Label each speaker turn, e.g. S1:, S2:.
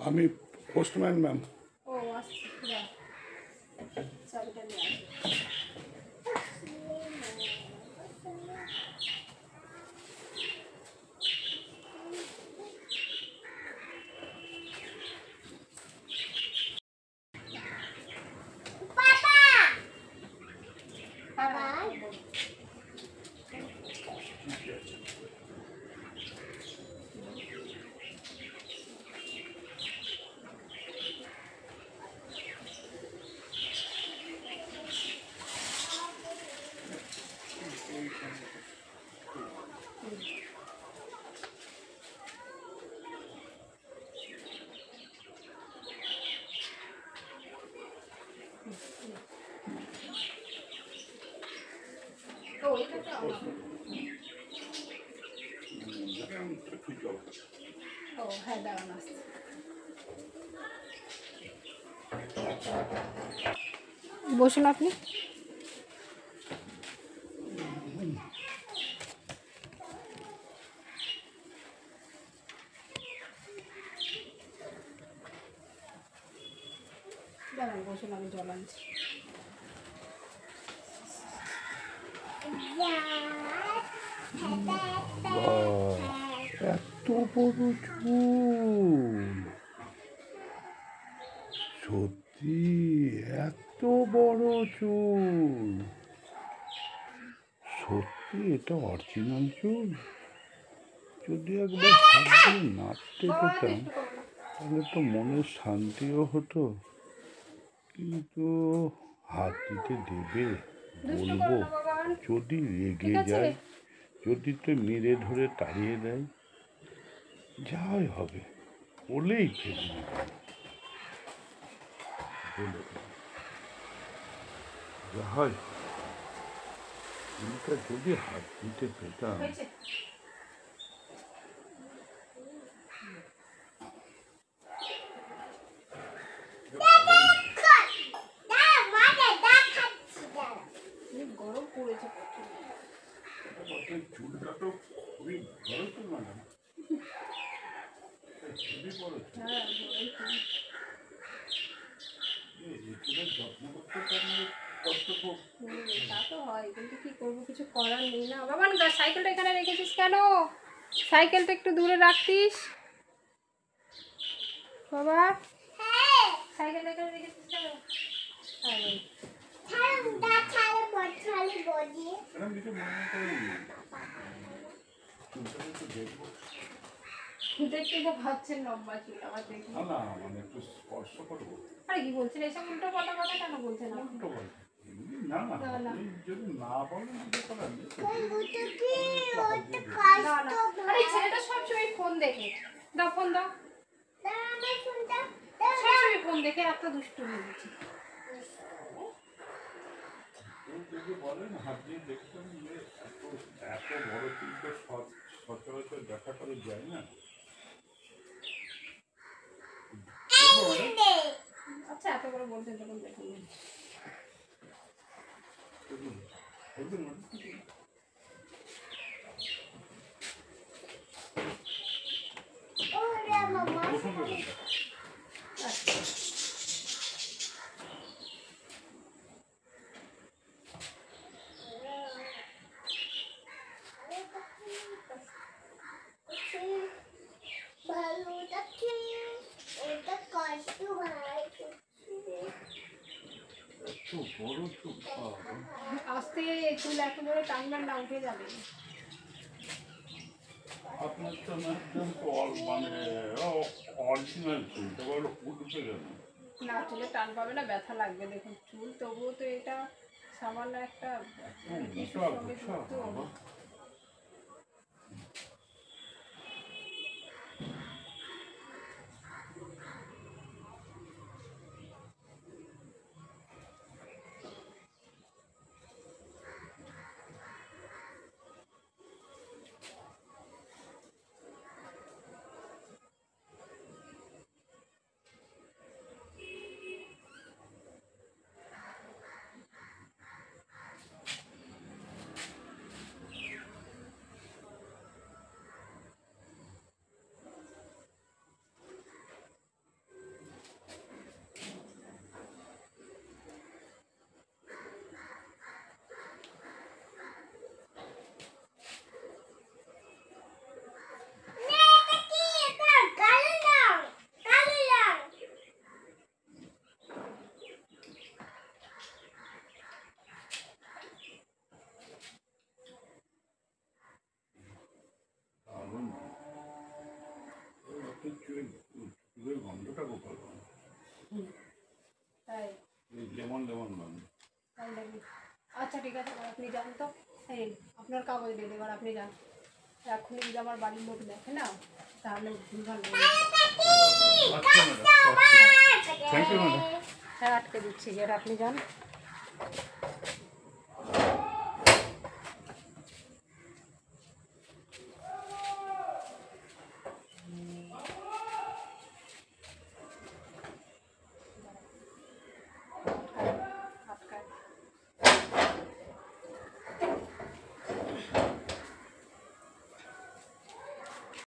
S1: আমি postman ma'am.
S2: ও আচ্ছা, চাবিটা নিয়ে আসো। হ্যাঁ, দাঁড়ান আসছে। বসুন আপনি। দাঁড়ান, বসুন, আমি জল আনছি।
S1: এত বড় চুল, সত্যি এত বড় চুল, সত্যি এটা অরিজিনাল চুল। যদি একবার হাত দিয়ে নাড়তে পেতাম তাহলে তো মনের শান্তিও হতো, কিন্তু হাত দিতে দেবে বলবো? যদি রেগে যায়, যদি তো মেরে ধরে তাড়িয়ে দেয়, যাই হবে বলেই ফেলবি। বলে যা হয়, যদি হাত দিতে পেতাম।
S2: গরম পড়েছে
S1: চুলটা তো খুবই বড় তো ম্যাডাম, খুবই বড় চুল। যত্ন করতে পারলে কষ্ট খুব।
S2: তা তো হয়, কিন্তু কি করবো, কিছু করার নেই না। বাবা, সাইকেলটা এখানে রেখেছিস কেন? সাইকেলটা একটু দূরে রাখতিস বাবা। সাইকেলটা এখানে রেখেছিস কেন? দেখতে তো ভাবছেন লম্বা চুল, আবার দেখি
S1: না মানে একটু স্পর্শ করবো।
S2: আরে কি বলছেন, এসব উল্টো পাল্টা কথা কেন বলছেন?
S1: না না, যদি না বলেন
S2: আরে ছেলেটা সবসময় ফোন দেখে। দাও ফোন, দাও। সবসময় ফোন দেখে এত দুষ্টু হয়ে গেছে।
S1: যদি বলেন হাত দিয়ে দেখতাম যে এত বড় চুল তো সচরাচর দেখা করে যায় না।
S2: আচ্ছা, এত করে বলছেন তখন দেখুন। আস্তে চুল এত বড় টানবেন না, উঠে যাবে।
S1: আপনার তো একদম মানে অরিজিনাল চুল, তারপর উঠে গেল
S2: না, চুলে টান পাবে না, ব্যথা লাগবে। দেখুন চুল তবুও তো এটা সামান্য একটা কিছুর সঙ্গে যুক্ত।
S1: ওটা গোপাল বাগান।
S2: তাই
S1: এই লেমন লেমন বাগান।
S2: তাই নাকি? আচ্ছা ঠিক আছে, এবার আপনি যান তো। এই আপনার কাগজ দিয়ে দেবার, আপনি যান। এখনই যদি আমার বাড়ির লোক দেখে না, তাহলে ভুলভাল বলবে।
S1: আচ্ছা ম্যাডাম, থ্যাংক ইউ ম্যাডাম।
S2: হ্যাঁ, আটকে দিচ্ছি, এবার আপনি যান।